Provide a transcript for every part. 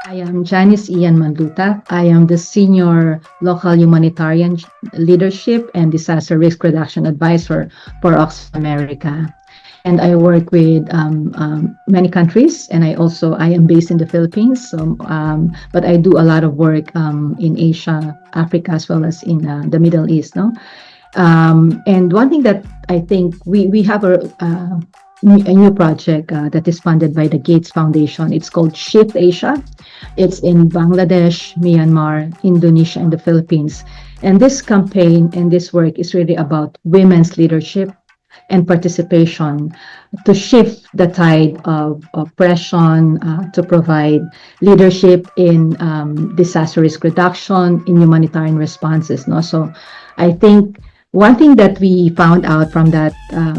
I am Janice Ian Manlutac. I am the Senior Local Humanitarian Leadership and Disaster Risk Reduction Advisor for Oxfam America. And I work with many countries, and I am based in the Philippines. But I do a lot of work in Asia, Africa, as well as in the Middle East. No, and one thing that I think we have a new project that is funded by the Gates Foundation. It's called Shift Asia. It's in Bangladesh, Myanmar, Indonesia, and the Philippines. And this campaign and this work is really about women's leadership and participation to shift the tide of oppression, to provide leadership in disaster risk reduction, in humanitarian responses. No? So I think one thing that we found out from that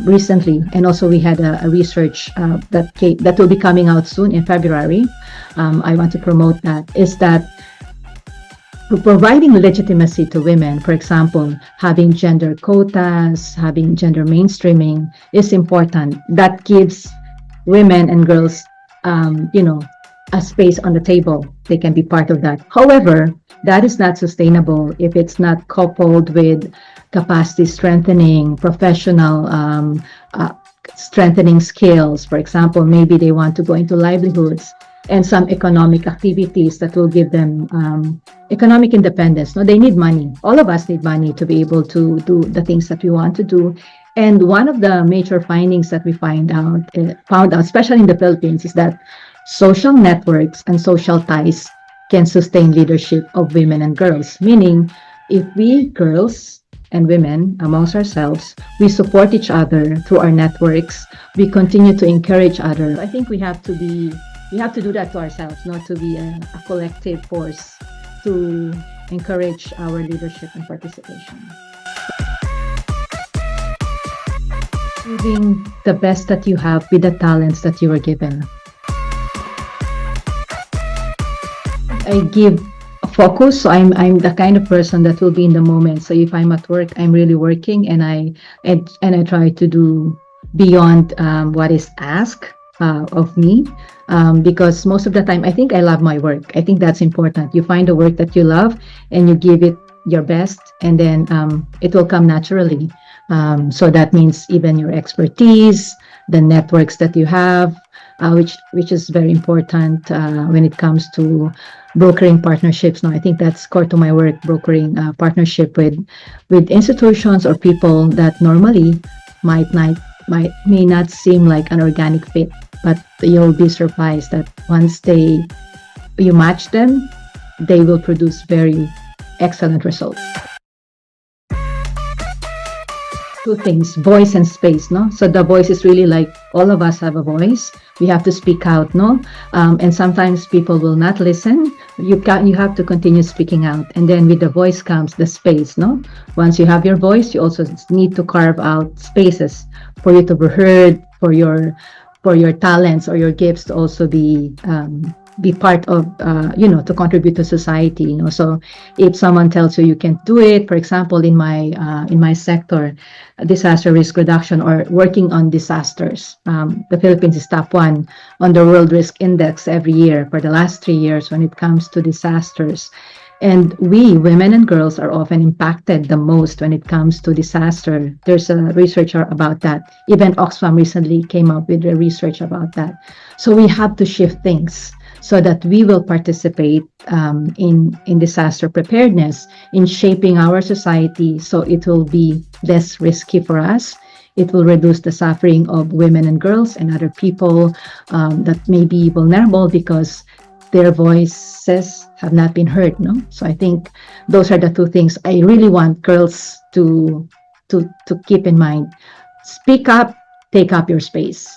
recently, and also we had a research that will be coming out soon in February. I want to promote that, is that providing legitimacy to women, for example, having gender quotas, having gender mainstreaming is important. That gives women and girls, a space on the table. They can be part of that. However, that is not sustainable if it's not coupled with capacity strengthening, professional strengthening skills. For example, maybe they want to go into livelihoods and some economic activities that will give them economic independence. No, they need money. All of us need money to be able to do the things that we want to do. And one of the major findings that we found out, especially in the Philippines, is that social networks and social ties can sustain leadership of women and girls. Meaning, if we girls and women amongst ourselves, we support each other through our networks, we continue to encourage others. I think we have to do that to ourselves, not to be a collective force to encourage our leadership and participation. Doing the best that you have with the talents that you were given. I give a focus, so I'm the kind of person that will be in the moment. So if I'm at work, I'm really working, and I try to do beyond what is asked of me, because most of the time I think I love my work. I think that's important. You find a work that you love and you give it your best, and then it will come naturally. So that means even your expertise, the networks that you have, which is very important when it comes to brokering partnerships. Now, I think that's core to my work, brokering partnership with institutions or people that normally may not seem like an organic fit, but you'll be surprised that once you match them, they will produce very excellent results. Two things, voice and space, no? So the voice is really like all of us have a voice. We have to speak out, no? And sometimes people will not listen. You have to continue speaking out, and then with the voice comes the space, no? Once you have your voice, you also need to carve out spaces for you to be heard, for your talents or your gifts to also be part of, to contribute to society. So if someone tells you you can't do it, for example, in my sector, disaster risk reduction or working on disasters, the Philippines is top 1 on the World Risk Index every year for the last 3 years when it comes to disasters. And we, women and girls, are often impacted the most when it comes to disaster. There's a researcher about that. Even Oxfam recently came up with a research about that. So we have to shift things so that we will participate in disaster preparedness, in shaping our society so it will be less risky for us. It will reduce the suffering of women and girls and other people that may be vulnerable because their voices have not been heard. No, so I think those are the two things I really want girls to keep in mind. Speak up, take up your space.